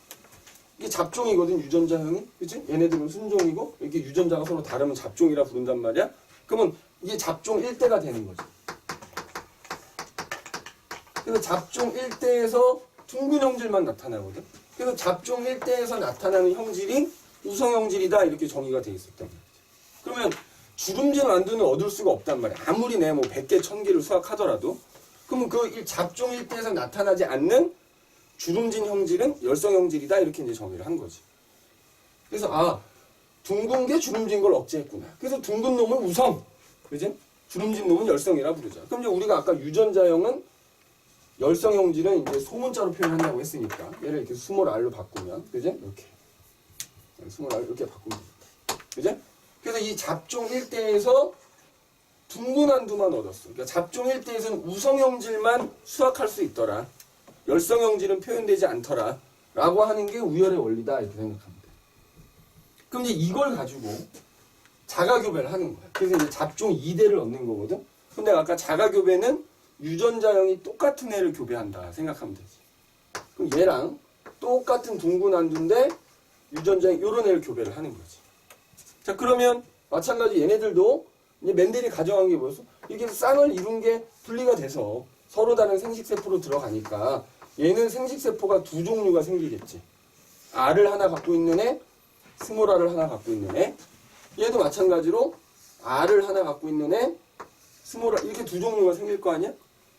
이게 잡종이거든, 유전자형이. 그치? 얘네들은 순종이고, 이렇게 유전자가 서로 다르면 잡종이라 부른단 말이야? 그러면 이게 잡종 1대가 되는 거지. 그래서 잡종 1대에서 둥근 형질만 나타나거든? 그래서 잡종 1대에서 나타나는 형질이 우성형질이다, 이렇게 정의가 돼 있었단 말이지. 그러면 주름진 안두는 얻을 수가 없단 말이야. 아무리 내 뭐 100개, 1000개를 수확하더라도. 그러면 그 잡종 1대에서 나타나지 않는 주름진 형질은 열성 형질이다 이렇게 이제 정의를 한 거지. 그래서 둥근 게 주름진 걸 억제했구나. 그래서 둥근 놈은 우성, 그지? 주름진 놈은 열성이라 부르자. 그럼 이제 우리가 아까 유전자형은 열성 형질은 이제 소문자로 표현한다고 했으니까 얘를 이렇게 스몰 R로 바꾸면, 그지? 이렇게 스몰 R 이렇게 바꾸면 되겠다. 그지? 그래서 이 잡종 1대에서 둥근 안두만 얻었어. 그러니까 잡종 1대에서는 우성 형질만 수확할 수 있더라. 열성 형질은 표현되지 않더라. 라고 하는 게 우열의 원리다. 이렇게 생각합니다. 그럼 이제 이걸 가지고 자가교배를 하는 거야. 그래서 이제 잡종 2대를 얻는 거거든. 근데 아까 자가교배는 유전자형이 똑같은 애를 교배한다. 생각하면 되지. 그럼 얘랑 똑같은 둥근 안두인데 유전자형 요런 애를 교배를 하는 거지. 자, 그러면 마찬가지 얘네들도 이제 멘델이 가정한 게 뭐였어? 이렇게 쌍을 이룬 게 분리가 돼서 서로 다른 생식세포로 들어가니까 얘는 생식세포가 두 종류가 생기겠지. R을 하나 갖고 있는 애, 스몰 R을 하나 갖고 있는 애. 얘도 마찬가지로 R을 하나 갖고 있는 애, 스몰 R 이렇게 두 종류가 생길 거 아니야?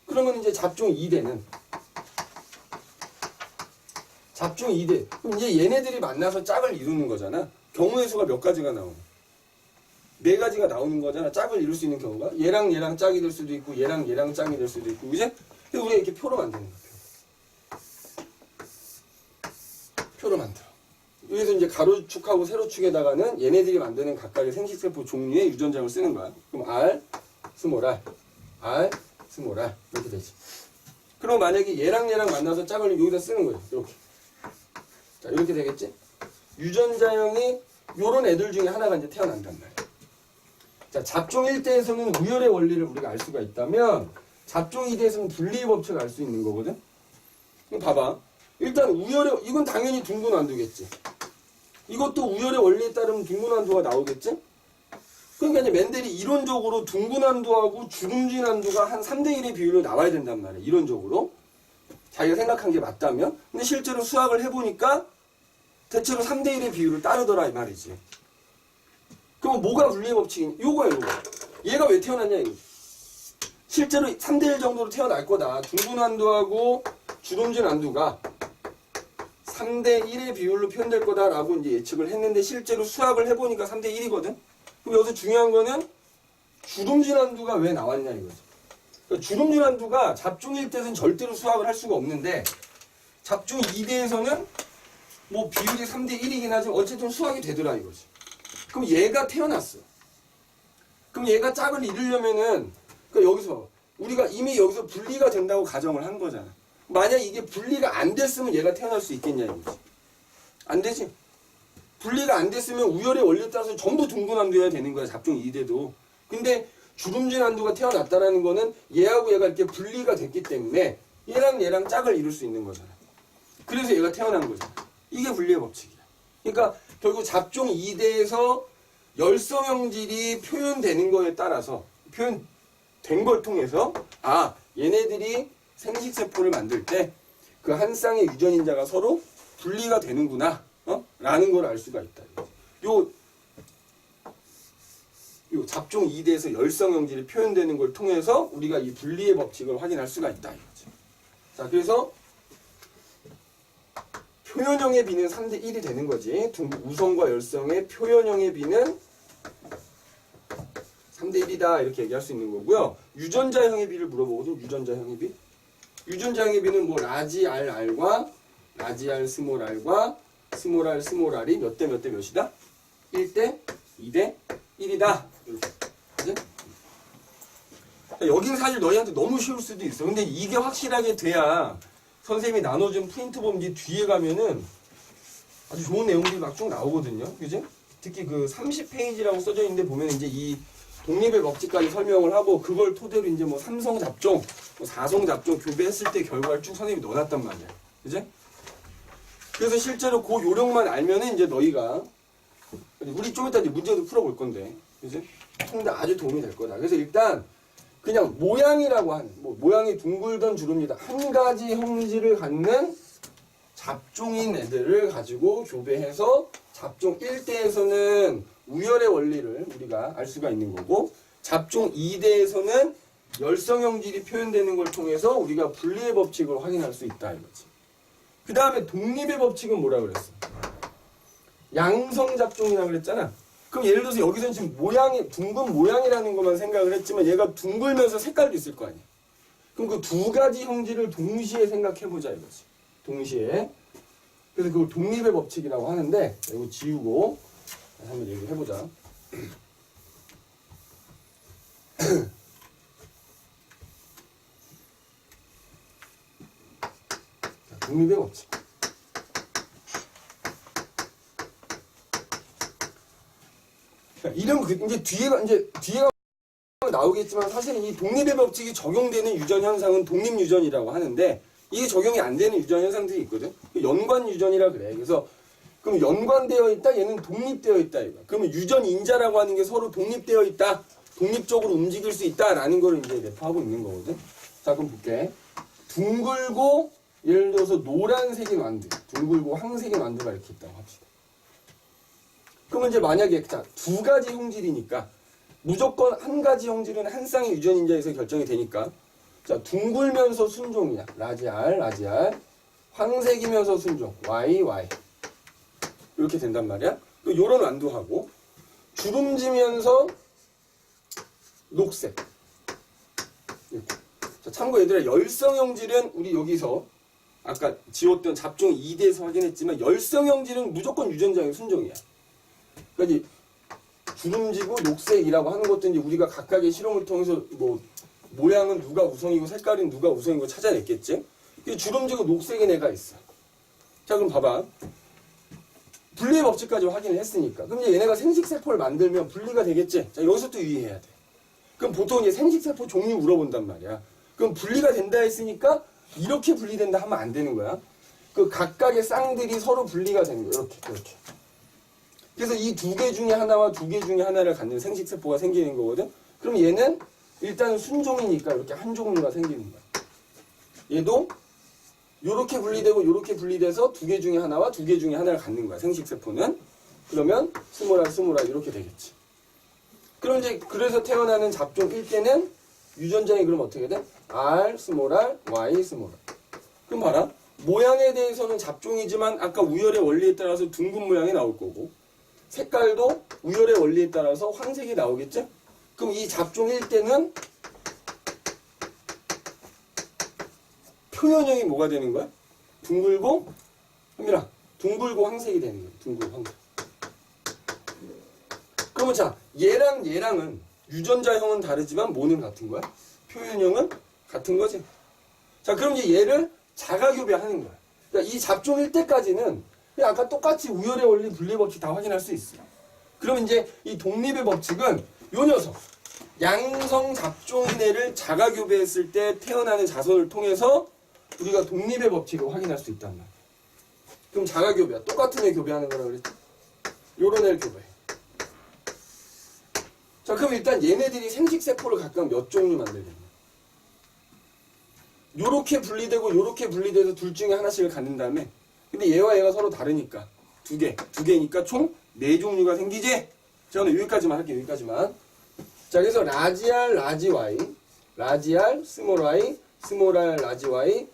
그러면 이제 잡종 2대는 잡종 2대. 그럼 이제 얘네들이 만나서 짝을 이루는 거잖아. 경우의 수가 몇 가지가 나오는? 4가지가 나오는 거잖아. 짝을 이룰 수 있는 경우가. 얘랑 얘랑 짝이 될 수도 있고, 얘랑 얘랑 짝이 될 수도 있고, 그지? 근데 우리가 이렇게 표로 만드는 거야. 짝으로 만들어. 여기서 이제 가로축하고 세로축에다가는 얘네들이 만드는 각각의 생식세포 종류의 유전자를 쓰는 거야. 그럼 R, 스몰 r, R, 스몰 r 이렇게 되지. 그럼 만약에 얘랑 만나서 짝을 여기다 쓰는 거예요. 이렇게. 자, 이렇게 되겠지? 유전자형이 요런 애들 중에 하나가 이제 태어난단 말이야. 자, 잡종 1대에서는 우열의 원리를 우리가 알 수가 있다면 잡종 2대에서는 분리의 법칙을 알 수 있는 거거든. 그럼 봐봐. 일단 우열의, 이건 당연히 둥근 완두겠지. 이것도 우열의 원리에 따르면 둥근 완두가 나오겠지? 그러니까 이제 멘델이 이론적으로 둥근 완두하고 주름진 완두가 한 3대1의 비율로 나와야 된단 말이야. 이론적으로. 자기가 생각한 게 맞다면. 근데 실제로 수학을 해보니까 대체로 3대1의 비율을 따르더라 이 말이지. 그럼 뭐가 분리의 법칙이냐? 요거야 요거. 얘가 왜 태어났냐 이거. 실제로 3대1 정도로 태어날 거다. 둥근 완두하고 주름진 완두가 3대1의 비율로 표현될 거다라고 이제 예측을 했는데 실제로 수학을 해보니까 3대1이거든. 그럼 여기서 중요한 거는 주름진 완두가 왜 나왔냐 이거지. 그러니까 주름진 완두가 잡종 1대에서는 절대로 수학을 할 수가 없는데 잡종 2대에서는 뭐 비율이 3대1이긴 하지만 어쨌든 수학이 되더라 이거지. 그럼 얘가 태어났어. 그럼 얘가 짝을 이루려면은 그러니까 여기서 우리가 이미 여기서 분리가 된다고 가정을 한 거잖아. 만약 이게 분리가 안 됐으면 얘가 태어날 수 있겠냐 이거지. 안 되지. 분리가 안 됐으면 우열의 원리에 따라서 전부 둥근 완두여야 되는 거야. 잡종 2대도. 근데 주름진 완두가 태어났다라는 거는 얘하고 얘가 이렇게 분리가 됐기 때문에 얘랑 짝을 이룰 수 있는 거잖아. 그래서 얘가 태어난 거잖아. 이게 분리의 법칙이야. 그러니까 결국 잡종 2대에서 열성형질이 표현되는 거에 따라서 표현된 걸 통해서 아 얘네들이 생식세포를 만들 때 그 한 쌍의 유전인자가 서로 분리가 되는구나 라는 걸 알 수가 있다. 요 잡종 2대에서 열성형질이 표현되는 걸 통해서 우리가 이 분리의 법칙을 확인할 수가 있다 이거죠. 자, 그래서 표현형의 비는 3대1이 되는 거지. 우성과 열성의 표현형의 비는 3대1이다 이렇게 얘기할 수 있는 거고요. 유전자형의 비를 물어보거든. 유전자형의 비. 유전자형의 비는 뭐 라지 R R과 라지 R 스몰 R과 스몰 R 스몰 R이 몇 대 몇이다? 1대 2대 1이다. 이렇게. 그치? 여긴 사실 너희한테 너무 쉬울 수도 있어. 근데 이게 확실하게 돼야 선생님이 나눠준 프린트 범지 뒤에 가면은 아주 좋은 내용들이 막 쭉 나오거든요. 그지? 특히 그 30페이지라고 써져 있는데 보면 이제 이 독립의 법칙까지 설명을 하고 그걸 토대로 이제 뭐 3성 잡종, 뭐 4성 잡종 교배했을 때 결과를 쭉 선생님이 넣어놨단 말이야. 그지? 그래서 실제로 그 요령만 알면은 이제 너희가 우리 좀 이따 이제 문제도 풀어볼 건데, 그지? 근데 아주 도움이 될 거다. 그래서 일단 그냥 모양이라고 하는, 뭐 모양이 둥글던 주름이다. 한 가지 형질을 갖는 잡종인 애들을 가지고 교배해서 잡종 1대에서는 우열의 원리를 우리가 알 수가 있는 거고 잡종 2대에서는 열성형질이 표현되는 걸 통해서 우리가 분리의 법칙을 확인할 수 있다 이거지. 그 다음에 독립의 법칙은 뭐라 그랬어? 양성잡종이라고 그랬잖아. 그럼 예를 들어서 여기서는 지금 모양이 둥근 모양이라는 것만 생각을 했지만 얘가 둥글면서 색깔도 있을 거 아니야. 그럼 그 두 가지 형질을 동시에 생각해보자 이거지. 동시에. 그래서 그걸 독립의 법칙이라고 하는데 이거 지우고 한번 얘기를 해보자. 자, 독립의 법칙. 이름 이제 뒤에가 나오겠지만 사실은 이 독립의 법칙이 적용되는 유전 현상은 독립 유전이라고 하는데 이게 적용이 안 되는 유전 현상들이 있거든. 연관 유전이라 그래. 그래서 그럼 연관되어 있다, 얘는 독립되어 있다 이거. 그러면 유전 인자라고 하는 게 서로 독립되어 있다, 독립적으로 움직일 수 있다라는 걸 이제 내포하고 있는 거거든. 자, 그럼 볼게. 둥글고 예를 들어서 노란색인 완두, 둥글고 황색인 완두가 이렇게 있다고 합시다. 그러면 이제 만약에 자, 두 가지 형질이니까 무조건 한 가지 형질은 한 쌍의 유전인자에서 결정이 되니까 자, 둥글면서 순종이야. 라지 R, 라지 R. 황색이면서 순종. Y, Y. 이렇게 된단 말이야. 요런 완두하고 주름지면서 녹색. 이렇게. 자, 참고 얘들아 열성형질은 우리 여기서 아까 지웠던 잡종 2대에서 확인했지만 열성 형질은 무조건 유전자의 순종이야. 그러니까 이제 주름지고 녹색이라고 하는 것도 이제 우리가 각각의 실험을 통해서 뭐 모양은 누가 우성이고 색깔은 누가 우성이고 찾아냈겠지. 주름지고 녹색인 애가 있어. 자 그럼 봐봐. 분리의 법칙까지 확인을 했으니까. 그럼 이제 얘네가 생식세포를 만들면 분리가 되겠지. 자 여기서 또 유의해야 돼. 그럼 보통 이제 생식세포 종류 물어본단 말이야. 그럼 분리가 된다 했으니까 이렇게 분리된다 하면 안 되는 거야. 그 각각의 쌍들이 서로 분리가 되는 거야. 이렇게. 그래서 이 두 개 중에 하나와 두 개 중에 하나를 갖는 생식세포가 생기는 거거든. 그럼 얘는 일단 순종이니까 이렇게 한 종류가 생기는 거야. 얘도 요렇게 분리되고 요렇게 분리돼서 두 개 중에 하나와 두 개 중에 하나를 갖는 거야. 생식세포는. 그러면 스몰R 이렇게 되겠지. 그럼 이제 그래서 태어나는 잡종 1대는 유전자에 그럼 어떻게 돼? R, 스몰R, Y, 스몰R. 그럼 봐라. 모양에 대해서는 잡종이지만 아까 우열의 원리에 따라서 둥근 모양이 나올 거고 색깔도 우열의 원리에 따라서 황색이 나오겠죠? 그럼 이 잡종 1대는 표현형이 뭐가 되는 거야? 둥글고 현민아 둥글고 황색이 되는 거야. 둥글고 황색. 그러면 자 얘랑은 유전자형은 다르지만 뭐는 같은 거야? 표현형은 같은 거지. 자 그럼 이제 얘를 자가교배하는 거야. 그러니까 이 잡종 1대까지는 그냥 아까 똑같이 우열의 원리 분리 법칙 다 확인할 수 있어. 그럼 이제 이 독립의 법칙은 요 녀석 양성 잡종인 애를 자가교배했을 때 태어나는 자손을 통해서 우리가 독립의 법칙을 확인할 수 있단 말이야. 그럼 자가교배야. 똑같은 애 교배하는 거라 그랬지. 요런 애를 교배해. 자 그럼 일단 얘네들이 생식세포를 각각 몇 종류 만들겠냐. 요렇게 분리되고 요렇게 분리돼서 둘 중에 하나씩을 갖는 다음에 근데 얘와 얘가 서로 다르니까 두 개니까 총 4종류가 생기지? 자 오늘 여기까지만 할게요. 여기까지만. 자 그래서 라지 R, 라지 Y, 라지 R, 스몰 Y, 스몰 R, 라지 Y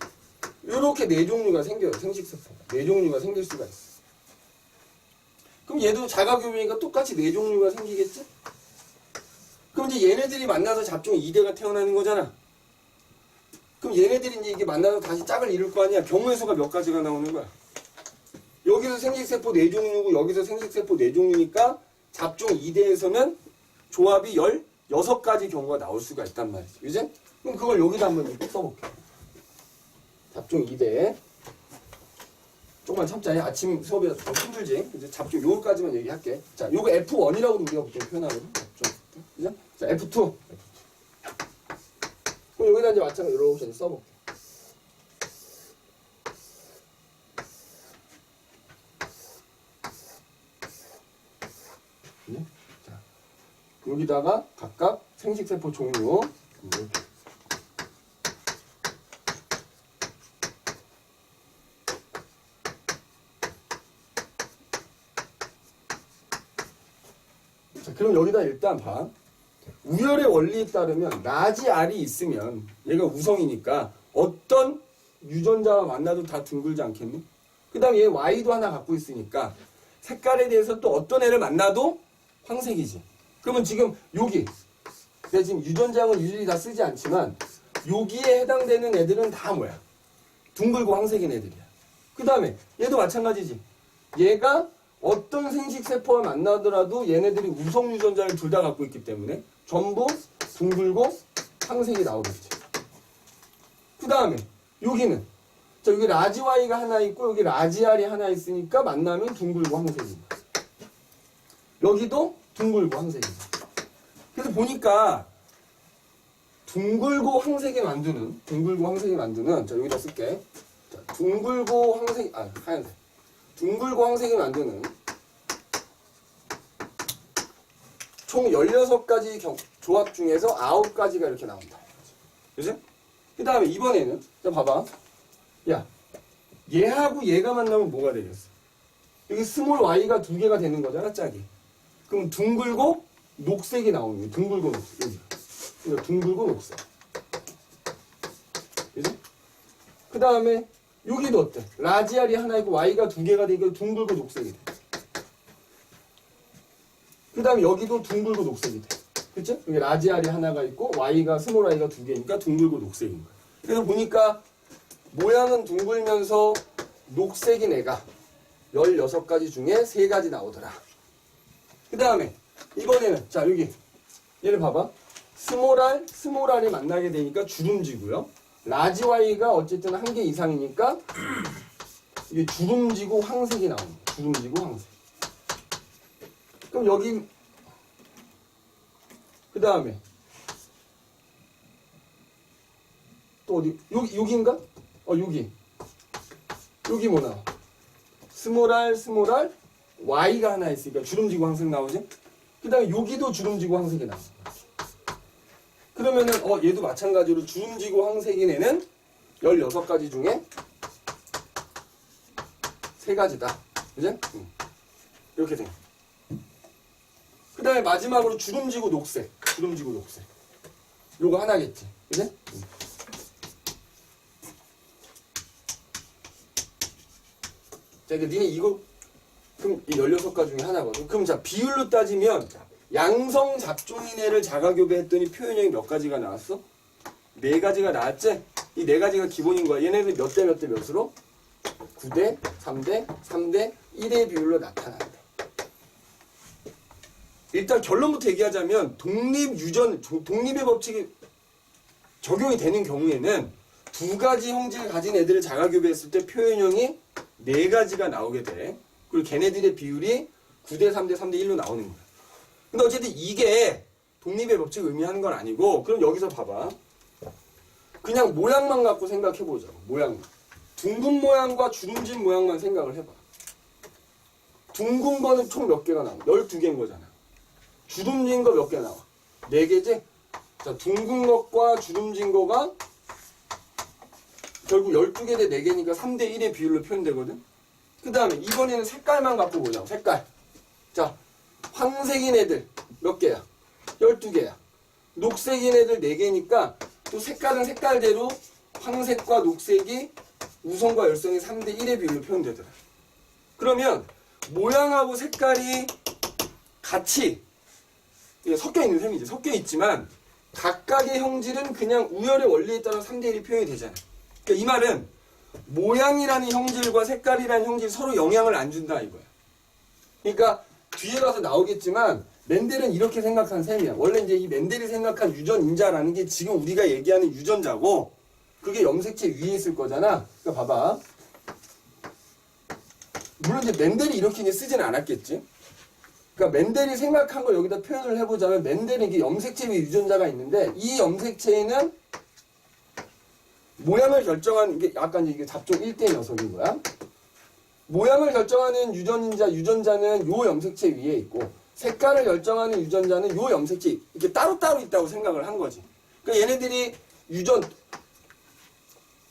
요렇게 4종류가 생겨요. 생식세포가 4종류가 생길 수가 있어. 그럼 얘도 자가교배니까 똑같이 4종류가 생기겠지? 그럼 이제 얘네들이 만나서 잡종 2대가 태어나는 거잖아. 그럼 얘네들이 이제 이게 만나서 다시 짝을 이룰 거 아니야. 경우의 수가 몇 가지가 나오는 거야. 여기서 생식세포 4종류고 여기서 생식세포 4종류니까 잡종 2대에서는 조합이 16가지 경우가 나올 수가 있단 말이지. 그지? 그럼 그걸 여기다 한번 써볼게. 잡종 2대. 조금만 참자. 아침 수업이 좀 힘들지. 이제 잡종 요거까지만 얘기할게. 자, 요거 F1이라고 우리가 보통 표현하거든. 그죠? 자, F2. 그럼 여기다 이제 마찬가지로 이렇게 써볼게. 네? 자, 여기다가 각각 생식세포 종류. 자, 그럼 여기다 일단 봐. 우열의 원리에 따르면 라지 R이 있으면 얘가 우성이니까 어떤 유전자와 만나도 다 둥글지 않겠니? 그 다음에 얘 Y도 하나 갖고 있으니까 색깔에 대해서 또 어떤 애를 만나도 황색이지. 그러면 지금 여기 내가 지금 유전자형을 일일이 다 쓰지 않지만 여기에 해당되는 애들은 다 뭐야? 둥글고 황색인 애들이야. 그 다음에 얘도 마찬가지지. 얘가 어떤 생식세포와 만나더라도 얘네들이 우성 유전자를 둘 다 갖고 있기 때문에 전부 둥글고 황색이 나오겠지. 그 다음에 여기는 자 여기 라지 Y가 하나 있고 여기 라지 R이 하나 있으니까 만나면 둥글고 황색입니다. 여기도 둥글고 황색입니다. 그래서 보니까 둥글고 황색이 만드는 자 여기다 쓸게. 자, 둥글고 황색 하얀색. 둥글고 황색이 만드는 총 16가지 조합 중에서 9가지가 이렇게 나온다. 그치? 그 다음에 이번에는 자 봐봐. 야 얘하고 얘가 만나면 뭐가 되겠어? 여기 스몰 y가 2개가 되는 거잖아 짝이. 그럼 둥글고 녹색이 나오는 거야. 둥글고 녹색. 여기. 그러니까 둥글고 녹색. 그치? 그 다음에 여기도 어때? 라지 R이 하나 있고 Y가 2개가 되니까 둥글고 녹색이 돼. 그 다음에 여기도 둥글고 녹색이 돼. 그치? 여기 라지 R이 하나가 있고 Y가 스몰 Y가 2개니까 둥글고 녹색인 거야. 그래서 보니까 모양은 둥글면서 녹색인 애가 16가지 중에 3가지 나오더라. 그 다음에 이번에는 자 여기 얘를 봐봐. 스몰 R이 만나게 되니까 주름지고요. 라지 Y가 어쨌든 1개 이상이니까 이게 주름지고 황색이 나옵니다. 주름지고 황색. 그럼 여기 그 다음에 또 어디 여기인가? 여기 뭐 나와? 스몰 R Y가 하나 있으니까 주름지고 황색 나오지? 그 다음에 여기도 주름지고 황색이 나와. 그러면은 얘도 마찬가지로 주름지고 황색인 애는 16가지 중에 3가지다. 그지? 이렇게 돼. 그 다음에 마지막으로 주름지고 녹색. 요거 하나겠지. 그지? 자, 니네 이거, 그럼 이 16가지 중에 하나거든. 그럼 자, 비율로 따지면, 양성 잡종인 애를 자가교배 했더니 표현형이 몇 가지가 나왔어? 4가지가 나왔지? 이 4가지가 기본인 거야. 얘네들 몇 대 몇으로? 9대, 3대, 3대, 1의 비율로 나타난다. 일단 결론부터 얘기하자면, 독립의 법칙이 적용이 되는 경우에는 2가지 형질을 가진 애들을 자가교배했을 때 표현형이 4가지가 나오게 돼. 그리고 걔네들의 비율이 9대 3대 3대 1로 나오는 거야. 근데 어쨌든 이게 독립의 법칙을 의미하는 건 아니고, 그럼 여기서 봐봐. 그냥 모양만 갖고 생각해보자. 모양만. 둥근 모양과 주름진 모양만 생각을 해봐. 둥근 거는 총 몇 개가 나와? 12개인 거잖아. 주름진 거 몇 개 나와? 4개지? 자, 둥근 것과 주름진 거가 결국 12개 대 4개니까 3대 1의 비율로 표현되거든? 그 다음에 이번에는 색깔만 갖고 보자고. 색깔. 자, 황색인 애들 몇 개야? 12개야. 녹색인 애들 4개니까 또 색깔은 색깔대로 황색과 녹색이 우성과 열성이 3대 1의 비율로 표현되더라. 그러면 모양하고 색깔이 같이 섞여 있는 셈이지. 섞여 있지만 각각의 형질은 그냥 우열의 원리에 따라 3대 1이 표현이 되잖아. 그러니까 이 말은 모양이라는 형질과 색깔이라는 형질이 서로 영향을 안 준다 이거야. 그러니까 뒤에 가서 나오겠지만 멘델은 이렇게 생각한 셈이야. 원래 이제 이 멘델이 생각한 유전인자라는 게 지금 우리가 얘기하는 유전자고 그게 염색체 위에 있을 거잖아. 그러니까 봐봐. 물론 이제 멘델이 이렇게 이제 쓰지는 않았겠지. 그러니까 멘델이 생각한 걸 여기다 표현을 해보자면 멘델은 이게 염색체 위에 유전자가 있는데 이 염색체에는 모양을 결정하는 게 약간 이게 잡종 1대 녀석인 거야. 모양을 결정하는 유전자는 요 염색체 위에 있고 색깔을 결정하는 유전자는 요 염색체 이렇게 따로따로 있다고 생각을 한 거지. 그러니까 얘네들이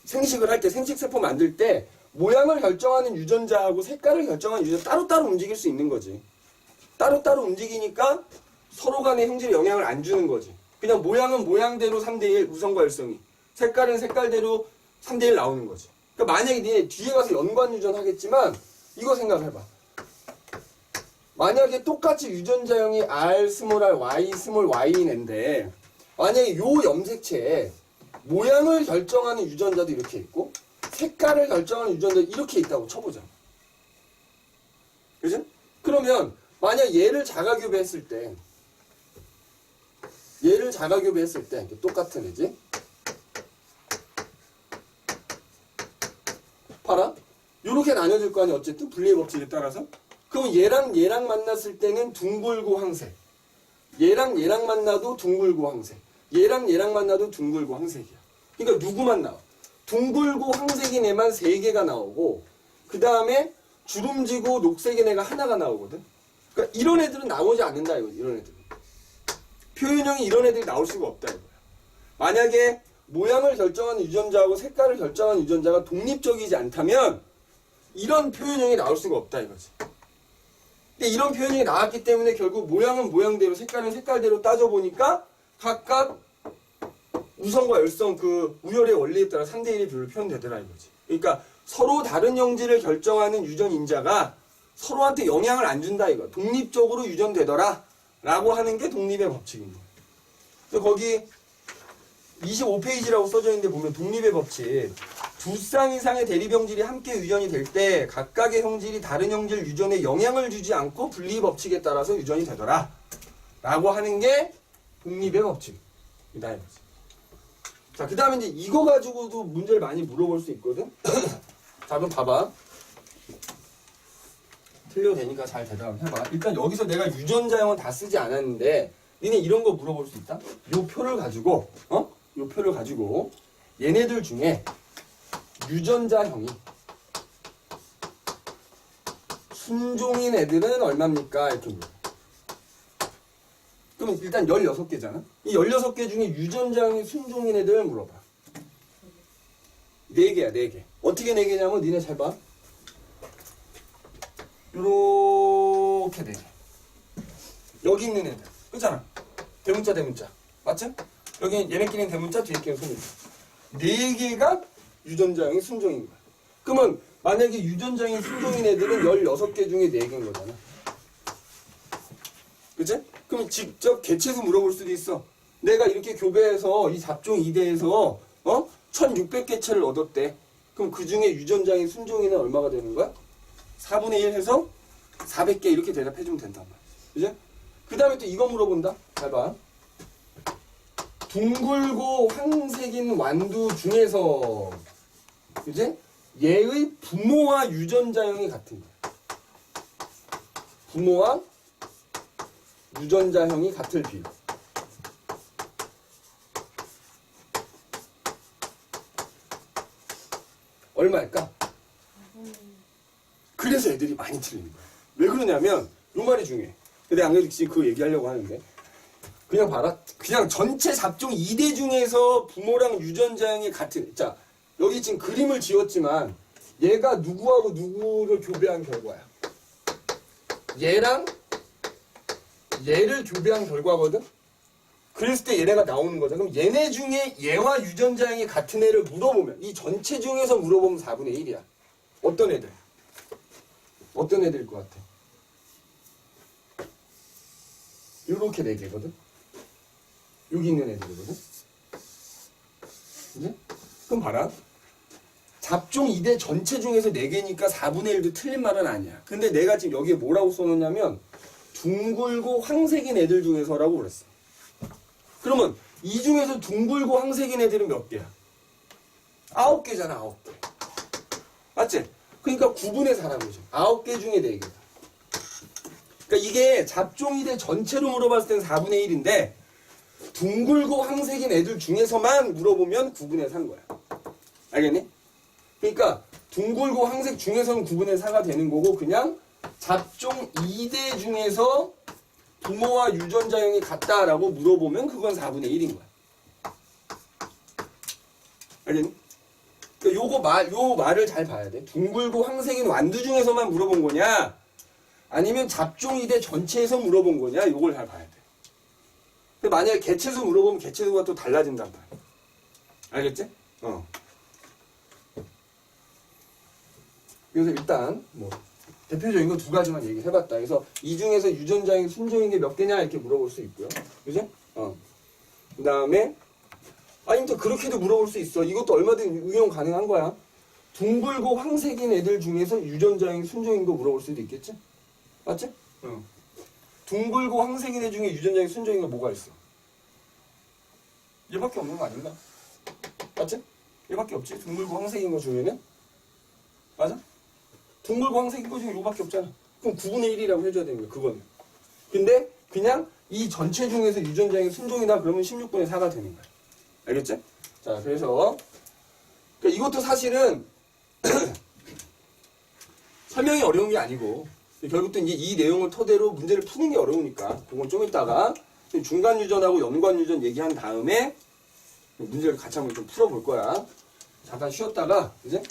생식을 할 때 생식세포 만들 때 모양을 결정하는 유전자하고 색깔을 결정하는 유전자 따로따로 움직일 수 있는 거지. 따로따로 움직이니까 서로 간의 형질에 영향을 안 주는 거지. 그냥 모양은 모양대로 3대1 우성과 열성이 색깔은 색깔대로 3대1 나오는 거지. 그러니까 만약에 니네 뒤에 가서 연관유전 하겠지만 이거 생각해봐. 만약에 똑같이 유전자형이 R, 스몰 r, Y, 스몰 y인 앤데 만약에 요 염색체에 모양을 결정하는 유전자도 이렇게 있고 색깔을 결정하는 유전자도 이렇게 있다고 쳐보자. 그죠? 그러면 만약 얘를 자가교배했을 때 똑같은 애지? 봐라. 요렇게 나뉘어질 거 아니야. 어쨌든 분리의 법칙에 따라서. 그럼 얘랑 만났을 때는 둥글고 황색. 얘랑 만나도 둥글고 황색. 얘랑 만나도 둥글고 황색이야. 그러니까 누구만 나와? 둥글고 황색인 애만 3개가 나오고 그 다음에 주름지고 녹색인 애가 하나가 나오거든. 그러니까 이런 애들은 나오지 않는다 이거지. 이런 애들은. 표현형이 이런 애들이 나올 수가 없다 이거야. 만약에 모양을 결정하는 유전자하고 색깔을 결정하는 유전자가 독립적이지 않다면 이런 표현형이 나올 수가 없다 이거지. 근데 이런 표현형이 나왔기 때문에 결국 모양은 모양대로 색깔은 색깔대로 따져보니까 각각 우성과 열성 그 우열의 원리에 따라 3대1의 비율로 표현되더라 이거지. 그러니까 서로 다른 형질을 결정하는 유전인자가 서로한테 영향을 안 준다 이거. 독립적으로 유전되더라 라고 하는 게 독립의 법칙인 거예요. 그래서 거기 25페이지라고 써져 있는데 보면 독립의 법칙 두 쌍 이상의 대립 형질이 함께 유전이 될 때 각각의 형질이 다른 형질 유전에 영향을 주지 않고 분리 법칙에 따라서 유전이 되더라. 라고 하는 게 독립의 법칙이다. 이거지. 자, 그 다음에 이제 이거 가지고도 문제를 많이 물어볼 수 있거든. 자, 그럼 봐봐. 틀려도 되니까 잘 대답해봐. 일단 여기서 내가 유전자형은 다 쓰지 않았는데 니네 이런 거 물어볼 수 있다? 요 표를 가지고 요 표를 가지고 얘네들 중에 유전자형이 순종인 애들은 얼마입니까? 이렇게 물어. 그럼 일단 16개잖아? 이 16개 중에 유전자형이 순종인 애들 물어봐. 4개야, 4개. 어떻게 4개냐면 니네 잘 봐. 요렇게 4개. 여기 있는 애들. 그렇잖아. 대문자, 대문자. 맞지? 여기 얘네끼리는 대문자, 뒤에끼리는 소문자. 4개가 유전자형이 순종인 거야. 그러면 만약에 유전자형이 순종인 애들은 16개 중에 4개인 거잖아. 그치? 그럼 직접 개체수 물어볼 수도 있어. 내가 이렇게 교배해서 이 잡종 2대에서 1600개체를 얻었대. 그럼 그 중에 유전자형이 순종인은 얼마가 되는 거야? 4분의 1 해서 400개 이렇게 대답해주면 된단 말이야. 그치? 그 다음에 또 이거 물어본다. 잘 봐. 둥글고 황색인 완두 중에서 그지? 얘의 부모와 유전자형이 같은 거야. 부모와 유전자형이 같을 비율. 얼마일까? 그래서 애들이 많이 틀리는 거야. 왜 그러냐면 요 말이 중요해. 근데 안 그래도 지금 그거 얘기하려고 하는데 그냥 봐라. 그냥 전체 잡종 2대 중에서 부모랑 유전자형이 같은. 자, 여기 지금 그림을 지었지만 얘가 누구하고 누구를 교배한 결과야. 얘랑 얘를 교배한 결과거든. 그랬을 때 얘네가 나오는 거죠. 그럼 얘네 중에 얘와 유전자형이 같은 애를 물어보면 이 전체 중에서 물어보면 4분의 1이야. 어떤 애들? 어떤 애들일 것 같아? 요렇게 4개거든. 여기 있는 애들이거든. 그지? 그럼 봐라. 잡종 2대 전체 중에서 4개니까 4분의 1도 틀린 말은 아니야. 근데 내가 지금 여기에 뭐라고 써놓냐면 둥글고 황색인 애들 중에서라고 그랬어. 그러면 이 중에서 둥글고 황색인 애들은 몇 개야? 9개잖아, 9개. 맞지? 그러니까 9분의 4라는 거죠. 9개 중에 4개다. 그러니까 이게 잡종 2대 전체로 물어봤을 때는 4분의 1인데 둥글고 황색인 애들 중에서만 물어보면 9분의 4인 거야. 알겠니? 그러니까 둥글고 황색 중에서는 9분의 4가 되는 거고 그냥 잡종 2대 중에서 부모와 유전자형이 같다라고 물어보면 그건 4분의 1인 거야. 알겠니? 그러니까 요 말을 잘 봐야 돼. 둥글고 황색인 완두 중에서만 물어본 거냐? 아니면 잡종 2대 전체에서 물어본 거냐? 요걸 잘 봐야 돼. 근데 만약에 개체수 물어보면 개체수가 또 달라진단 말이야. 알겠지? 그래서 일단 뭐 대표적인 거 2가지만 얘기해봤다. 그래서 이 중에서 유전자형이 순종인 게 몇 개냐 이렇게 물어볼 수 있고요. 그지? 그 다음에 아니 또 그렇게도 물어볼 수 있어. 이것도 얼마든 응용 가능한 거야. 둥글고 황색인 애들 중에서 유전자형이 순종인 거 물어볼 수도 있겠지? 맞지? 둥글고 황색인 애 중에 유전자형이 순종인 거 뭐가 있어? 얘밖에 없는 거 아닌가? 맞지? 얘밖에 없지? 둥글고 황색인 거 중에는? 맞아? 둥글고 황색인 거 중에 요밖에 없잖아. 그럼 9분의 1이라고 해줘야 되는 거야, 그거는. 근데 그냥 이 전체 중에서 유전자형이 순종이다 그러면 16분의 4가 되는 거야. 알겠지? 자, 그래서 그러니까 이것도 사실은 설명이 어려운 게 아니고 결국 이제 이 내용을 토대로 문제를 푸는 게 어려우니까 그건 좀 이따가 중간 유전하고 연관 유전 얘기한 다음에 문제를 같이 한번 좀 풀어볼 거야. 잠깐 쉬었다가 이제